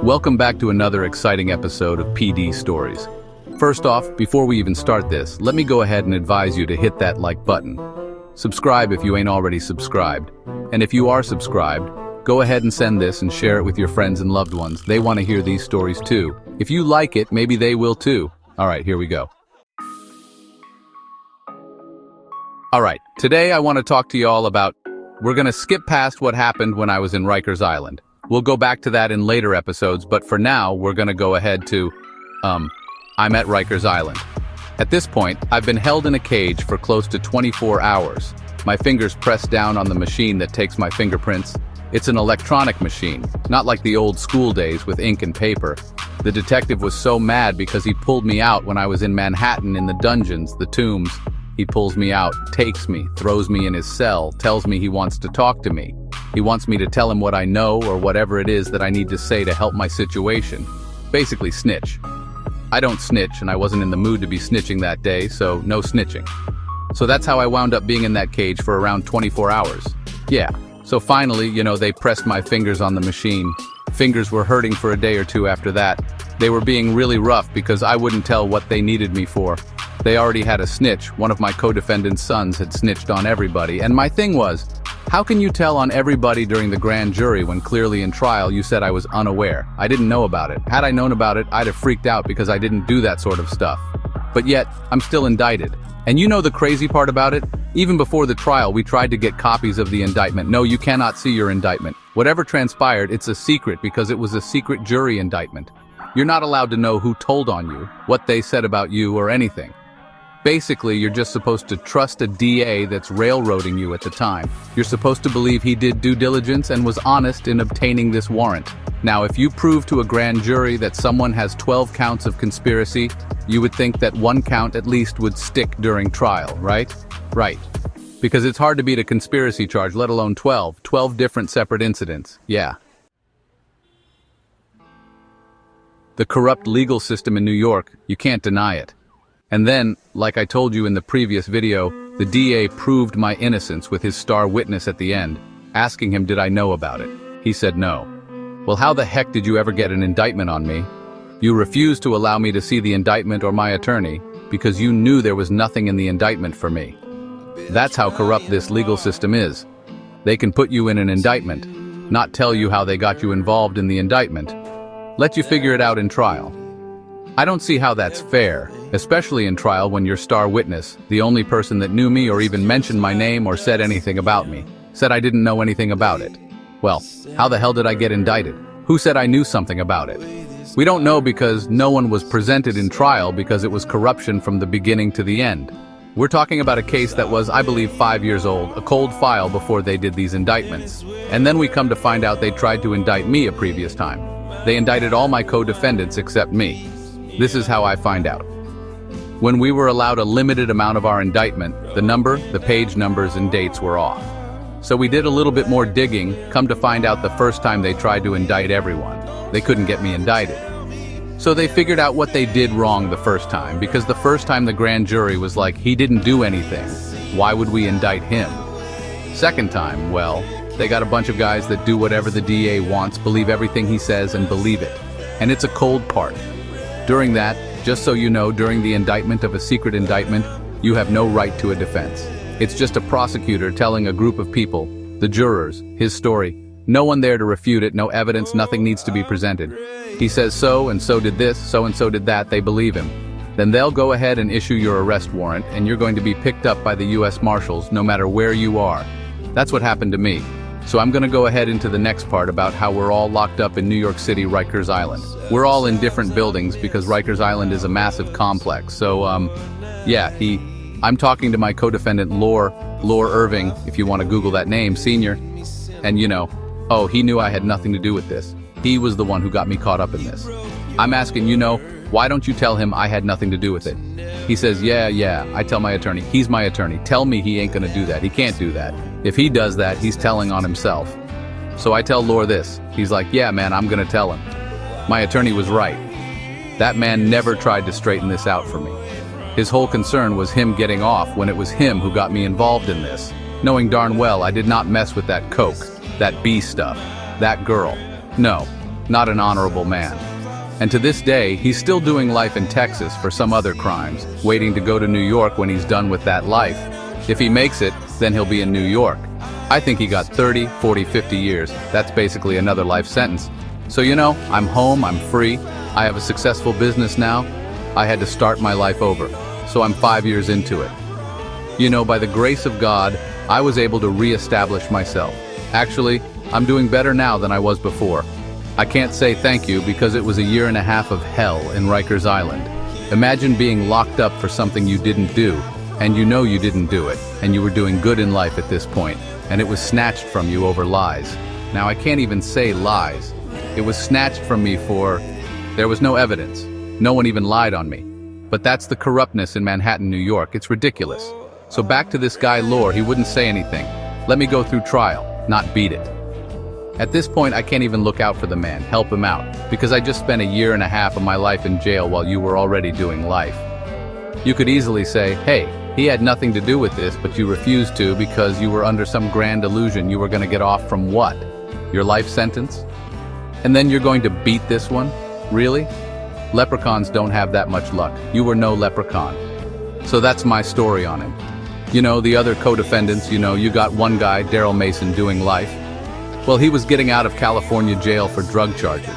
Welcome back to another exciting episode of PD Stories. First off, before we even start this, let me go ahead and advise you to hit that like button. Subscribe if you ain't already subscribed. And if you are subscribed, go ahead and send this and share it with your friends and loved ones. They want to hear these stories too. If you like it, maybe they will too. Alright, here we go. Alright, today I want to talk to y'all about, we're gonna skip past what happened when I was in Rikers Island. We'll go back to that in later episodes, but for now, we're gonna go ahead to, I'm at Rikers Island. At this point, I've been held in a cage for close to 24 hours. My fingers pressed down on the machine that takes my fingerprints. It's an electronic machine, not like the old school days with ink and paper. The detective was so mad because he pulled me out when I was in Manhattan in the dungeons, the tombs. He pulls me out, takes me, throws me in his cell, tells me he wants to talk to me. He wants me to tell him what I know or whatever it is that I need to say to help my situation. Basically snitch. I don't snitch, and I wasn't in the mood to be snitching that day, so no snitching. So that's how I wound up being in that cage for around 24 hours. Yeah, so finally, they pressed my fingers on the machine. Fingers were hurting for a day or two after that. They were being really rough because I wouldn't tell what they needed me for. They already had a snitch. One of my co-defendant's sons had snitched on everybody, and my thing was, how can you tell on everybody during the grand jury when clearly in trial you said I was unaware? I didn't know about it. Had I known about it, I'd have freaked out because I didn't do that sort of stuff. But yet, I'm still indicted. And you know the crazy part about it? Even before the trial, we tried to get copies of the indictment. No, you cannot see your indictment. Whatever transpired, it's a secret because it was a secret jury indictment. You're not allowed to know who told on you, what they said about you, or anything. Basically, you're just supposed to trust a DA that's railroading you at the time. You're supposed to believe he did due diligence and was honest in obtaining this warrant. Now, if you prove to a grand jury that someone has 12 counts of conspiracy, you would think that one count at least would stick during trial, right? Right. Because it's hard to beat a conspiracy charge, let alone 12 different separate incidents. Yeah. The corrupt legal system in New York, you can't deny it. And then, like I told you in the previous video, the DA proved my innocence with his star witness at the end, asking him did I know about it. He said no. Well, how the heck did you ever get an indictment on me? You refused to allow me to see the indictment or my attorney because you knew there was nothing in the indictment for me. That's how corrupt this legal system is. They can put you in an indictment, not tell you how they got you involved in the indictment, let you figure it out in trial. I don't see how that's fair, especially in trial when your star witness, the only person that knew me or even mentioned my name or said anything about me, said I didn't know anything about it. Well, how the hell did I get indicted? Who said I knew something about it? We don't know because no one was presented in trial because it was corruption from the beginning to the end. We're talking about a case that was, I believe, 5 years old, a cold file before they did these indictments. And then we come to find out they tried to indict me a previous time. They indicted all my co-defendants except me. This is how I find out. When we were allowed a limited amount of our indictment, the number, the page numbers, and dates were off. So we did a little bit more digging, come to find out the first time they tried to indict everyone. They couldn't get me indicted. So they figured out what they did wrong the first time, because the first time the grand jury was like, he didn't do anything. Why would we indict him? Second time, well, they got a bunch of guys that do whatever the DA wants, believe everything he says, and believe it. And it's a cold part. During that, just so you know, during the indictment of a secret indictment, you have no right to a defense. It's just a prosecutor telling a group of people, the jurors, his story. No one there to refute it, no evidence, nothing needs to be presented. He says so and so did this, so and so did that, they believe him. Then they'll go ahead and issue your arrest warrant, and you're going to be picked up by the U.S. Marshals no matter where you are. That's what happened to me. So I'm going to go ahead into the next part about how we're all locked up in New York City, Rikers Island. We're all in different buildings because Rikers Island is a massive complex. So, I'm talking to my co-defendant, Lore Irving, if you want to Google that name, Senior. And he knew I had nothing to do with this. He was the one who got me caught up in this. I'm asking, why don't you tell him I had nothing to do with it? He says, yeah, I tell my attorney. He's my attorney. Tell me he ain't gonna do that. He can't do that. If he does that, he's telling on himself. So I tell Lore this. He's like, yeah, man, I'm gonna tell him. My attorney was right. That man never tried to straighten this out for me. His whole concern was him getting off when it was him who got me involved in this, knowing darn well I did not mess with that coke, that B stuff, that girl. No, not an honorable man. And to this day, he's still doing life in Texas for some other crimes, waiting to go to New York when he's done with that life. If he makes it, then he'll be in New York. I think he got 30, 40, 50 years. That's basically another life sentence. So I'm home, I'm free, I have a successful business now. I had to start my life over, so I'm 5 years into it. By the grace of God, I was able to re-establish myself. Actually, I'm doing better now than I was before. I can't say thank you because it was a year and a half of hell in Rikers Island. Imagine being locked up for something you didn't do, and you didn't do it, and you were doing good in life at this point, and it was snatched from you over lies. Now I can't even say lies. It was snatched from me there was no evidence. No one even lied on me. But that's the corruptness in Manhattan, New York. It's ridiculous. So back to this guy Lore, he wouldn't say anything. Let me go through trial, not beat it. At this point, I can't even look out for the man, help him out, because I just spent a year and a half of my life in jail while you were already doing life. You could easily say, hey, he had nothing to do with this, but you refused to because you were under some grand illusion you were going to get off from what? Your life sentence? And then you're going to beat this one? Really? Leprechauns don't have that much luck. You were no leprechaun. So that's my story on him. The other co-defendants, you got one guy, Daryl Mason, doing life. Well, he was getting out of California jail for drug charges.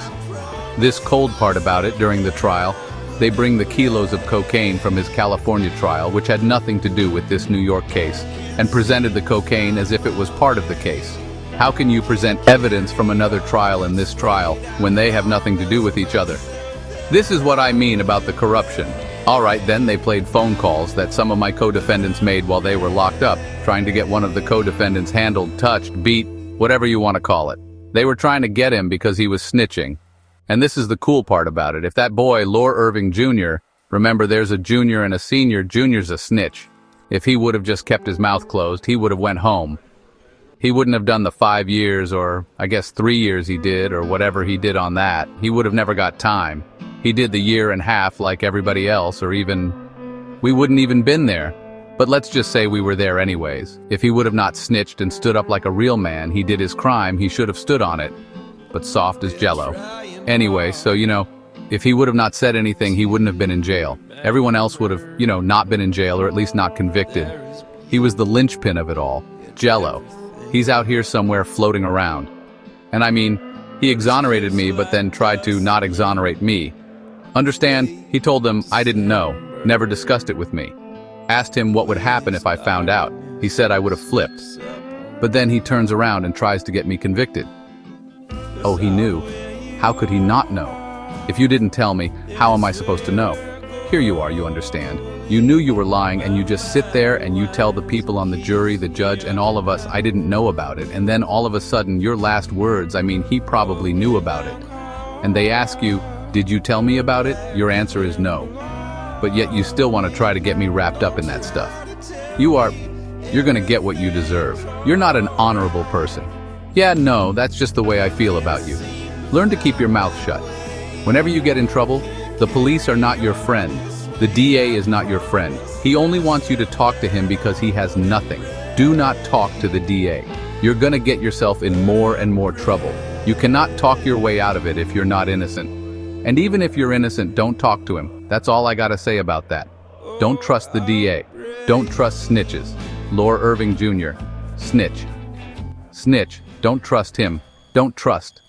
This cold part about it, during the trial, they bring the kilos of cocaine from his California trial, which had nothing to do with this New York case, and presented the cocaine as if it was part of the case. How can you present evidence from another trial in this trial when they have nothing to do with each other? This is what I mean about the corruption. All right, then they played phone calls that some of my co-defendants made while they were locked up, trying to get one of the co-defendants handled, touched, beat, whatever you want to call it. They were trying to get him because he was snitching. And this is the cool part about it. If that boy, Lore Irving Jr., remember there's a junior and a senior, junior's a snitch. If he would have just kept his mouth closed, he would have went home. He wouldn't have done the 5 years, or I guess 3 years he did, or whatever he did on that. He would have never got time. He did the year and a half like everybody else, or we wouldn't even been there. But let's just say we were there anyways. If he would have not snitched and stood up like a real man, he did his crime, he should have stood on it. But soft as jello. Anyway, so if he would have not said anything, he wouldn't have been in jail. Everyone else would have, not been in jail, or at least not convicted. He was the linchpin of it all. Jello. He's out here somewhere floating around. And he exonerated me, but then tried to not exonerate me. Understand, he told them I didn't know, never discussed it with me. Asked him what would happen if I found out. He said I would have flipped. But then he turns around and tries to get me convicted. Oh, he knew. How could he not know? If you didn't tell me, how am I supposed to know? Here you are, you understand. You knew you were lying, and you just sit there and you tell the people on the jury, the judge, and all of us I didn't know about it. And then all of a sudden, your last words, he probably knew about it. And they ask you, did you tell me about it? Your answer is no. But yet you still want to try to get me wrapped up in that stuff. You're gonna get what you deserve. You're not an honorable person. Yeah, no, that's just the way I feel about you. Learn to keep your mouth shut. Whenever you get in trouble, the police are not your friend. The DA is not your friend. He only wants you to talk to him because he has nothing. Do not talk to the DA. You're gonna get yourself in more and more trouble. You cannot talk your way out of it if you're not innocent. And even if you're innocent, don't talk to him. That's all I gotta say about that. Don't trust the DA. Don't trust snitches. Lore Irving Jr. Snitch. Snitch. Don't trust him. Don't trust.